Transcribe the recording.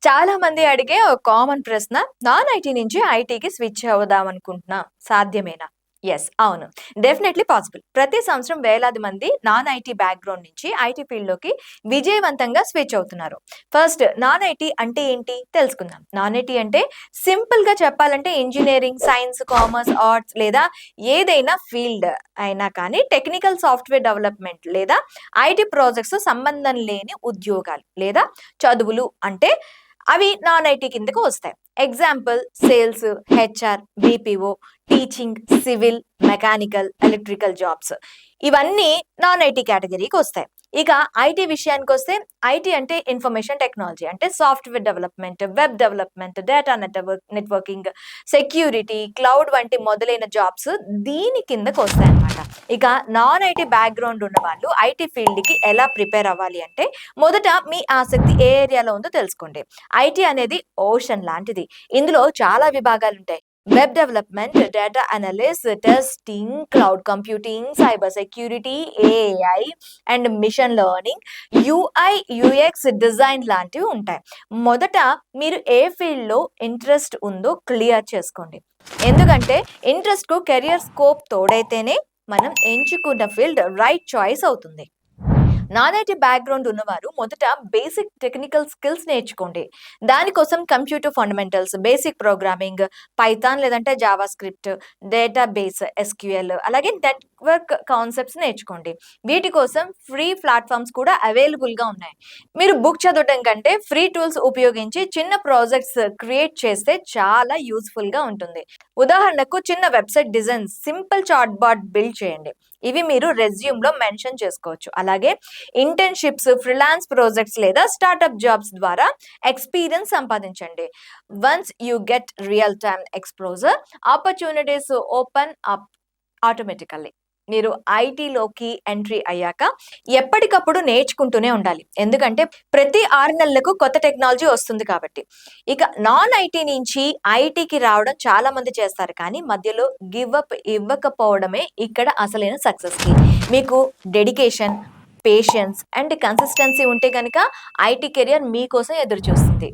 చాలా మంది అడిగే ఒక కామన్ ప్రశ్న, నాన్ ఐటీ నుంచి ఐటీకి స్విచ్ అవుదాం అనుకుంటున్నా, సాధ్యమేనా? ఎస్, అవును. Definitely possible. ప్రతి సంవత్సరం వేలాది మంది నాన్ ఐటీ బ్యాక్గ్రౌండ్ నుంచి ఐటీ ఫీల్డ్లోకి విజయవంతంగా స్విచ్ అవుతున్నారు. ఫస్ట్, నాన్ ఐటీ అంటే ఏంటి తెలుసుకుందాం. నాన్ ఐటీ అంటే సింపుల్గా చెప్పాలంటే ఇంజనీరింగ్, సైన్స్, కామర్స్, ఆర్ట్స్ లేదా ఏదైనా ఫీల్డ్ అయినా కానీ టెక్నికల్ సాఫ్ట్వేర్ డెవలప్మెంట్ లేదా ఐటీ ప్రాజెక్ట్స్ సంబంధం లేని ఉద్యోగాలు లేదా చదువులు అంటే అవి నాన్ ఐటీ కిందకు వస్తాయి. Example sales, HR, BPO, teaching, civil, mechanical, electrical jobs ఇవన్నీ నాన్ ఐటీ కేటగిరీకి వస్తాయి. ఇక ఐటీ విషయానికి వస్తే ఐటీ అంటే ఇన్ఫర్మేషన్ టెక్నాలజీ అంటే software development, web development, data networking, security, cloud వంటి మొదలైన జాబ్స్ దీని కిందకు వస్తాయి అన్నమాట. ఇక నాన్ ఐటీ బ్యాక్గ్రౌండ్ ఉన్న వాళ్ళు ఐటీ ఫీల్డ్కి ఎలా ప్రిపేర్ అవ్వాలి అంటే మొదట మీ ఆసక్తి ఏ ఏరియాలో ఉందో తెలుసుకోండి. ఐటీ అనేది ఓషన్ లాంటిది. ఇందులో చాలా విభాగాలు ఉంటాయి. Web development, data analyst, testing, cloud computing, cyber security, AI and machine learning, UI, UX design లాంటివి ఉంటాయి. మొదట మీరు ఏ ఫీల్డ్లో ఇంట్రెస్ట్ ఉందో క్లియర్ చేసుకోండి. ఎందుకంటే ఇంట్రెస్ట్కు కెరియర్ స్కోప్ తోడైతేనే మనం ఎంచుకున్న ఫీల్డ్ రైట్ చాయిస్ అవుతుంది. నాన్ ఐటీ బ్యాక్గ్రౌండ్ ఉన్నవారు మొదట బేసిక్ టెక్నికల్ స్కిల్స్ నేర్చుకోండి. దానికోసం computer fundamentals, basic programming, Python లేదంటే జావా స్క్రిప్ట్, డేటాబేస్, ఎస్క్యూఎల్ అలాగే నెట్వర్క్ కాన్సెప్ట్స్ నేర్చుకోండి. వీటి కోసం ఫ్రీ ప్లాట్ఫామ్స్ కూడా అవైలబుల్గా ఉన్నాయి. మీరు బుక్ చదవడం కంటే ఫ్రీ టూల్స్ ఉపయోగించి చిన్న ప్రాజెక్ట్స్ క్రియేట్ చేస్తే చాలా యూస్ఫుల్గా ఉంటుంది. ఉదాహరణకు చిన్న website design, simple chat bot build చేయండి. ఇవి మీరు రెజ్యూమ్లో మెన్షన్ చేసుకోవచ్చు. అలాగే ఇంటర్న్షిప్స్, ఫ్రీలాన్స్ ప్రాజెక్ట్స్ లేదా స్టార్టప్ జాబ్స్ ద్వారా ఎక్స్పీరియన్స్ సంపాదించండి. Once you get real time exposure, opportunities open up automatically. మీరు ఐటీలోకి ఎంట్రీ అయ్యాక ఎప్పటికప్పుడు నేర్చుకుంటూనే ఉండాలి. ఎందుకంటే ప్రతి 6 నెలలకు కొత్త టెక్నాలజీ వస్తుంది కాబట్టి. ఇక నాన్ ఐటీ నుంచి ఐటీకి రావడం చాలా మంది చేస్తారు, కానీ మధ్యలో గివ్ అప్ ఇవ్వకపోవడమే ఇక్కడ అసలైన సక్సెస్కి. మీకు డెడికేషన్, పేషెన్స్ అండ్ కన్సిస్టెన్సీ ఉంటే కనుక ఐటీ కెరియర్ మీకోసం ఎదురు చూస్తుంది.